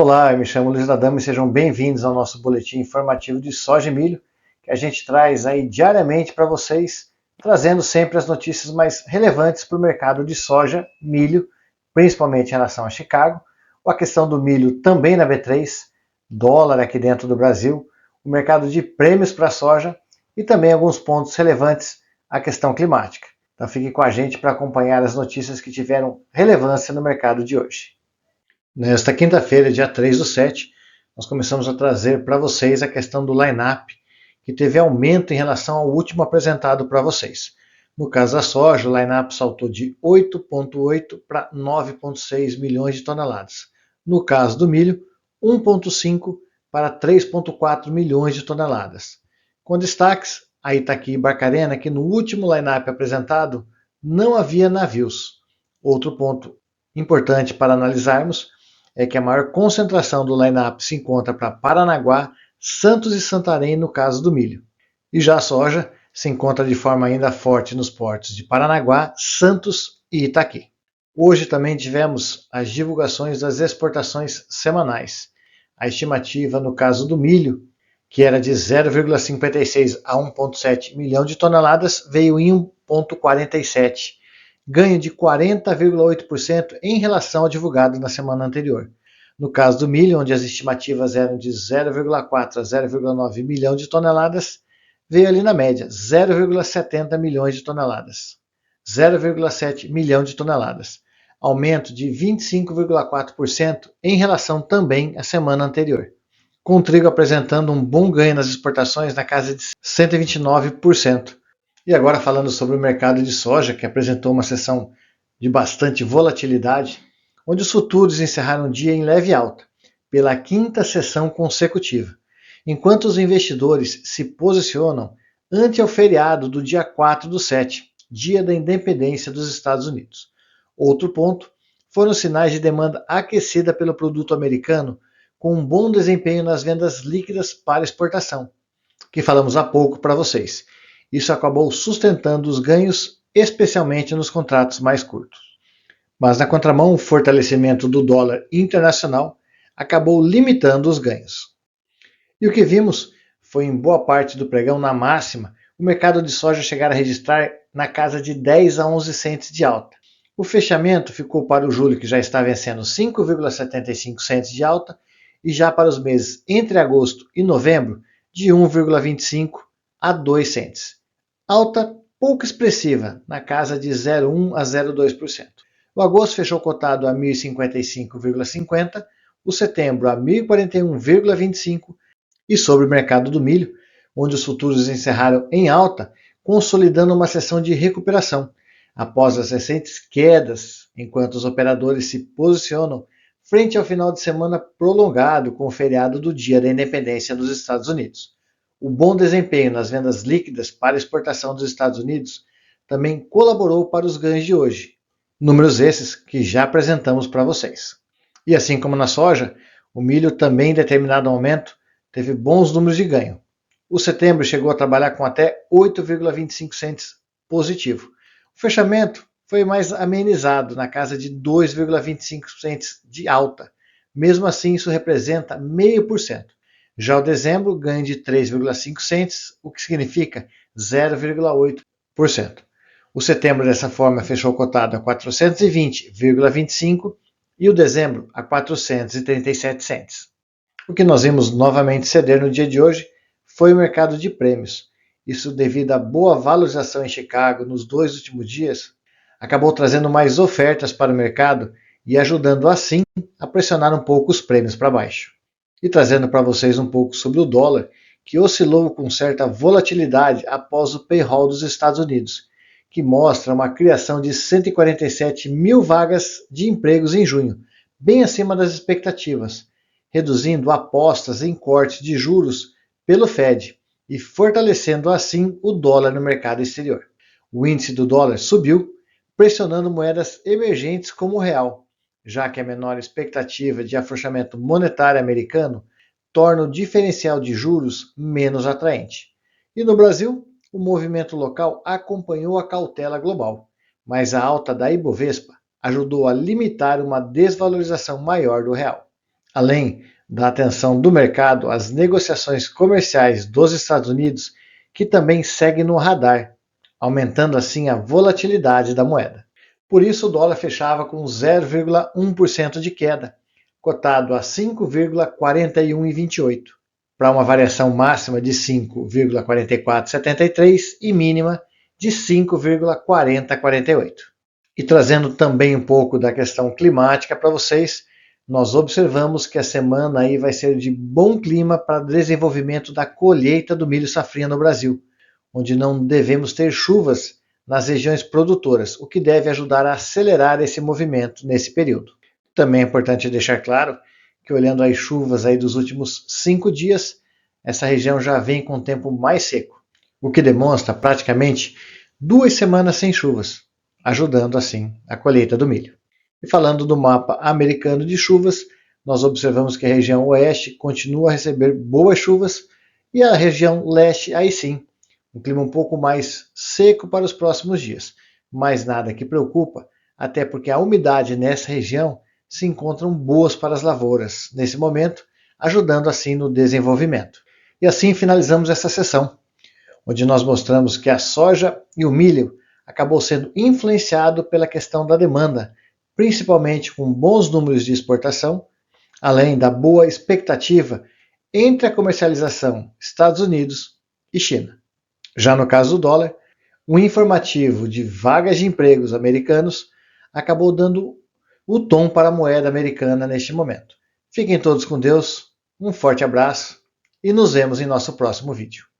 Olá, eu me chamo Luiz Adamo e sejam bem-vindos ao nosso boletim informativo de soja e milho, que a gente traz aí diariamente para vocês, trazendo sempre as notícias mais relevantes para o mercado de soja, milho, principalmente em relação a Chicago, a questão do milho também na B3, dólar aqui dentro do Brasil, o mercado de prêmios para a soja e também alguns pontos relevantes à questão climática. Então fique com a gente para acompanhar as notícias que tiveram relevância no mercado de hoje. Nesta quinta-feira, dia 3/7, nós começamos a trazer para vocês a questão do line-up, que teve aumento em relação ao último apresentado para vocês. No caso da soja, o line-up saltou de 8,8 para 9,6 milhões de toneladas. No caso do milho, 1,5 para 3,4 milhões de toneladas. Com destaques, a Itaqui e Barcarena, que no último line-up apresentado não havia navios. Outro ponto importante para analisarmos é que a maior concentração do line-up se encontra para Paranaguá, Santos e Santarém no caso do milho. E já a soja se encontra de forma ainda forte nos portos de Paranaguá, Santos e Itaqui. Hoje também tivemos as divulgações das exportações semanais. A estimativa no caso do milho, que era de 0,56 a 1,7 milhão de toneladas, veio em 1,47, ganho de 40,8% em relação ao divulgado na semana anterior. No caso do milho, onde as estimativas eram de 0,4 a 0,9 milhão de toneladas, veio ali na média 0,70 milhões de toneladas. 0,7 milhão de toneladas. Aumento de 25,4% em relação também à semana anterior. Com o trigo apresentando um bom ganho nas exportações na casa de 129%. E agora falando sobre o mercado de soja, que apresentou uma sessão de bastante volatilidade, onde os futuros encerraram o dia em leve alta, pela quinta sessão consecutiva, enquanto os investidores se posicionam ante o feriado do dia 4/7, dia da independência dos Estados Unidos. Outro ponto foram os sinais de demanda aquecida pelo produto americano, com um bom desempenho nas vendas líquidas para exportação, que falamos há pouco para vocês. Isso acabou sustentando os ganhos, especialmente nos contratos mais curtos. Mas na contramão, o fortalecimento do dólar internacional acabou limitando os ganhos. E o que vimos foi em boa parte do pregão na máxima, o mercado de soja chegar a registrar na casa de 10 a 11 cents de alta. O fechamento ficou para o julho, que já está vencendo 5,75 cents de alta, e já para os meses entre agosto e novembro, de 1,25 a 2 cents. Alta pouco expressiva, na casa de 0,1 a 0,2%. O agosto fechou cotado a 1.055,50, o setembro a 1.041,25 e sobre o mercado do milho, onde os futuros encerraram em alta, consolidando uma sessão de recuperação, após as recentes quedas, enquanto os operadores se posicionam frente ao final de semana prolongado com o feriado do Dia da Independência dos Estados Unidos. O bom desempenho nas vendas líquidas para exportação dos Estados Unidos também colaborou para os ganhos de hoje. Números esses que já apresentamos para vocês. E assim como na soja, o milho também em determinado momento teve bons números de ganho. O setembro chegou a trabalhar com até 8,25 cents positivo. O fechamento foi mais amenizado, na casa de 2,25 cents de alta. Mesmo assim, isso representa 0,5%. Já o dezembro ganha de 3,5 cents, o que significa 0,8%. O setembro, dessa forma, fechou cotado a 420,25 e o dezembro a 437 cents. O que nós vimos novamente ceder no dia de hoje foi o mercado de prêmios. Isso devido à boa valorização em Chicago nos 2 últimos dias, acabou trazendo mais ofertas para o mercado e ajudando assim a pressionar um pouco os prêmios para baixo. E trazendo para vocês um pouco sobre o dólar, que oscilou com certa volatilidade após o payroll dos Estados Unidos, que mostra uma criação de 147 mil vagas de empregos em junho, bem acima das expectativas, reduzindo apostas em corte de juros pelo Fed e fortalecendo assim o dólar no mercado exterior. O índice do dólar subiu, pressionando moedas emergentes como o real, já que a menor expectativa de afrouxamento monetário americano torna o diferencial de juros menos atraente. E no Brasil, o movimento local acompanhou a cautela global, mas a alta da Ibovespa ajudou a limitar uma desvalorização maior do real. além da atenção do mercado às negociações comerciais dos Estados Unidos, que também segue no radar, aumentando assim a volatilidade da moeda. Por isso, o dólar fechava com 0,1% de queda, cotado a 5,4128, para uma variação máxima de 5,4473 e mínima de 5,4048. E trazendo também um pouco da questão climática para vocês, nós observamos que a semana aí vai ser de bom clima para desenvolvimento da colheita do milho safrinha no Brasil, onde não devemos ter chuvas nas regiões produtoras, o que deve ajudar a acelerar esse movimento nesse período. Também é importante deixar claro que, olhando as chuvas aí dos últimos 5 dias, essa região já vem com o tempo mais seco, o que demonstra praticamente 2 semanas sem chuvas, ajudando assim a colheita do milho. E falando do mapa americano de chuvas, nós observamos que a região oeste continua a receber boas chuvas e a região leste, aí sim, um clima um pouco mais seco para os próximos dias. Mas nada que preocupa, até porque a umidade nessa região se encontram boas para as lavouras nesse momento, ajudando assim no desenvolvimento. E assim finalizamos essa sessão, onde nós mostramos que a soja e o milho acabou sendo influenciado pela questão da demanda, principalmente com bons números de exportação, além da boa expectativa entre a comercialização Estados Unidos e China. Já no caso do dólar, o informativo de vagas de empregos americanos acabou dando o tom para a moeda americana neste momento. Fiquem todos com Deus, um forte abraço e nos vemos em nosso próximo vídeo.